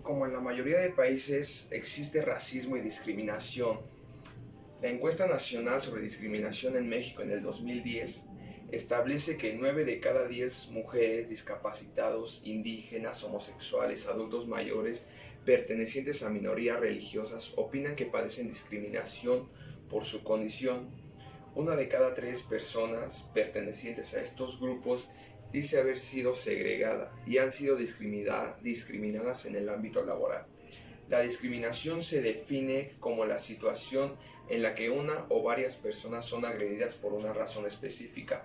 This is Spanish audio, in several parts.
Como en la mayoría de países existe racismo y discriminación. La encuesta nacional sobre discriminación en México en el 2010 establece que 9 de cada 10 mujeres, discapacitados, indígenas, homosexuales, adultos mayores, pertenecientes a minorías religiosas opinan que padecen discriminación por su condición. Una de cada 3 personas pertenecientes a estos grupos dice haber sido segregada y han sido discriminadas en el ámbito laboral. La discriminación se define como la situación en la que una o varias personas son agredidas por una razón específica.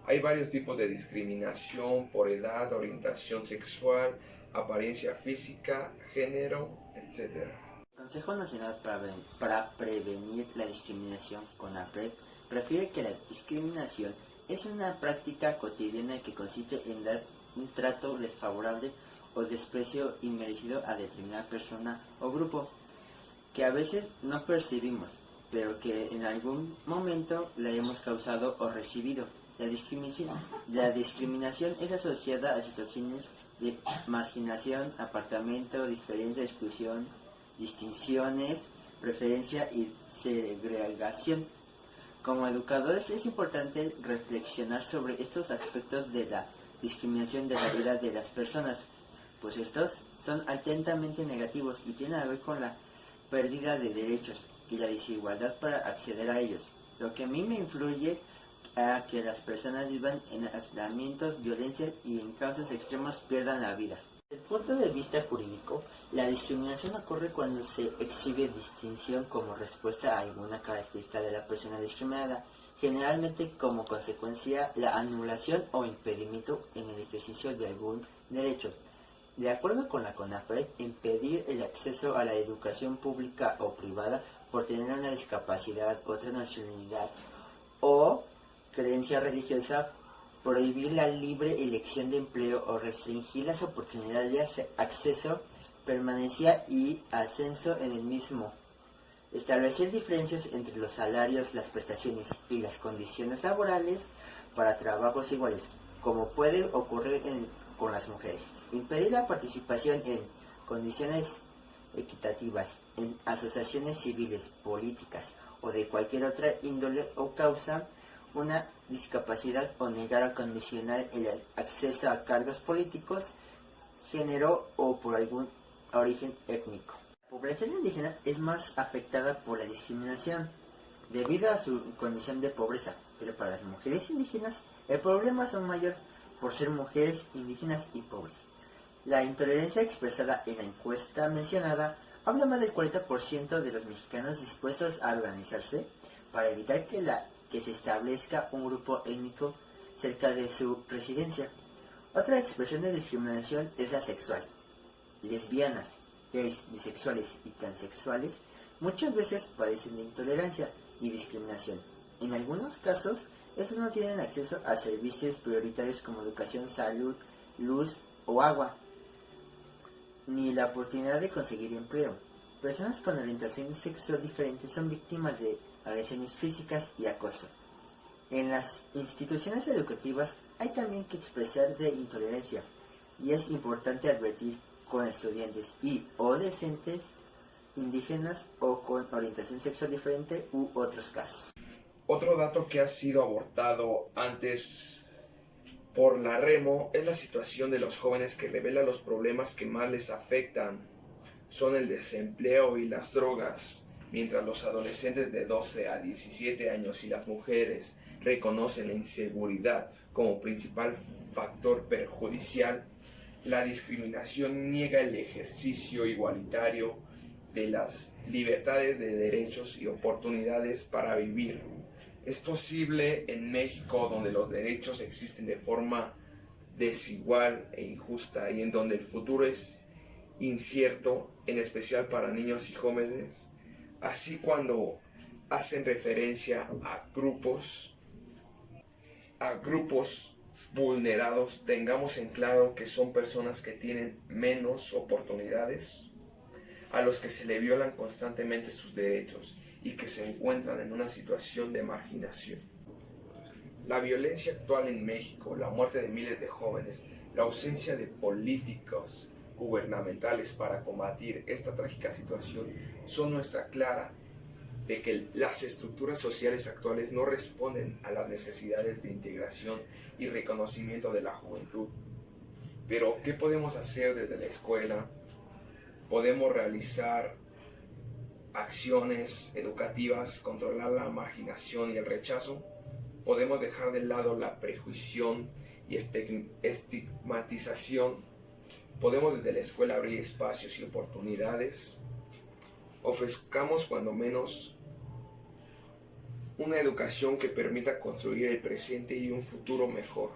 Hay varios tipos de discriminación por edad, orientación sexual, apariencia física, género, etc. El Consejo Nacional para Prevenir la Discriminación, CONAPRED, refiere que la discriminación es una práctica cotidiana que consiste en dar un trato desfavorable o desprecio inmerecido a determinada persona o grupo, que a veces no percibimos, pero que en algún momento la hemos causado o recibido. La discriminación es asociada a situaciones de marginación, apartamiento, diferencia, exclusión, distinciones, preferencia y segregación. Como educadores es importante reflexionar sobre estos aspectos de la discriminación de la vida de las personas, pues estos son altamente negativos y tienen a ver con la pérdida de derechos y la desigualdad para acceder a ellos, lo que a mí me influye a que las personas vivan en aislamientos, violencia y en casos extremos pierdan la vida. Desde el punto de vista jurídico, la discriminación ocurre cuando se exhibe distinción como respuesta a alguna característica de la persona discriminada, generalmente como consecuencia la anulación o impedimento en el ejercicio de algún derecho. De acuerdo con la CONAPRED, impedir el acceso a la educación pública o privada por tener una discapacidad, otra nacionalidad o creencia religiosa, prohibir la libre elección de empleo o restringir las oportunidades de acceso, permanencia y ascenso en el mismo. Establecer diferencias entre los salarios, las prestaciones y las condiciones laborales para trabajos iguales, como puede ocurrir con las mujeres. Impedir la participación en condiciones equitativas en asociaciones civiles, políticas o de cualquier otra índole o causa una discapacidad o negar o condicionar el acceso a cargos políticos, género o por algún origen étnico. La población indígena es más afectada por la discriminación debido a su condición de pobreza, pero para las mujeres indígenas el problema es aún mayor por ser mujeres indígenas y pobres. La intolerancia expresada en la encuesta mencionada habla más del 40% de los mexicanos dispuestos a organizarse para evitar que se establezca un grupo étnico cerca de su residencia. Otra expresión de discriminación es la sexual. Lesbianas, gays, bisexuales y transexuales muchas veces padecen de intolerancia y discriminación. En algunos casos, estos no tienen acceso a servicios prioritarios como educación, salud, luz o agua, ni la oportunidad de conseguir empleo. Personas con orientación sexual diferente son víctimas de agresiones físicas y acoso. En las instituciones educativas hay también que expresar de intolerancia y es importante advertir con estudiantes y o docentes indígenas o con orientación sexual diferente u otros casos. Otro dato que ha sido abordado antes por la REMO es la situación de los jóvenes que revela los problemas que más les afectan. Son el desempleo y las drogas, mientras los adolescentes de 12 a 17 años y las mujeres reconocen la inseguridad como principal factor perjudicial. La discriminación niega el ejercicio igualitario de las libertades de derechos y oportunidades para vivir. Es posible en México, donde los derechos existen de forma desigual e injusta y en donde el futuro es incierto, en especial para niños y jóvenes, así cuando hacen referencia a grupos vulnerados, tengamos en claro que son personas que tienen menos oportunidades, a los que se le violan constantemente sus derechos y que se encuentran en una situación de marginación. La violencia actual en México, la muerte de miles de jóvenes, la ausencia de políticos gubernamentales para combatir esta trágica situación son muestra clara de que las estructuras sociales actuales no responden a las necesidades de integración y reconocimiento de la juventud. Pero, ¿qué podemos hacer desde la escuela? Podemos realizar acciones educativas, controlar la marginación y el rechazo. Podemos dejar de lado la prejuicio y estigmatización. Podemos desde la escuela abrir espacios y oportunidades. Ofrezcamos cuando menos una educación que permita construir el presente y un futuro mejor.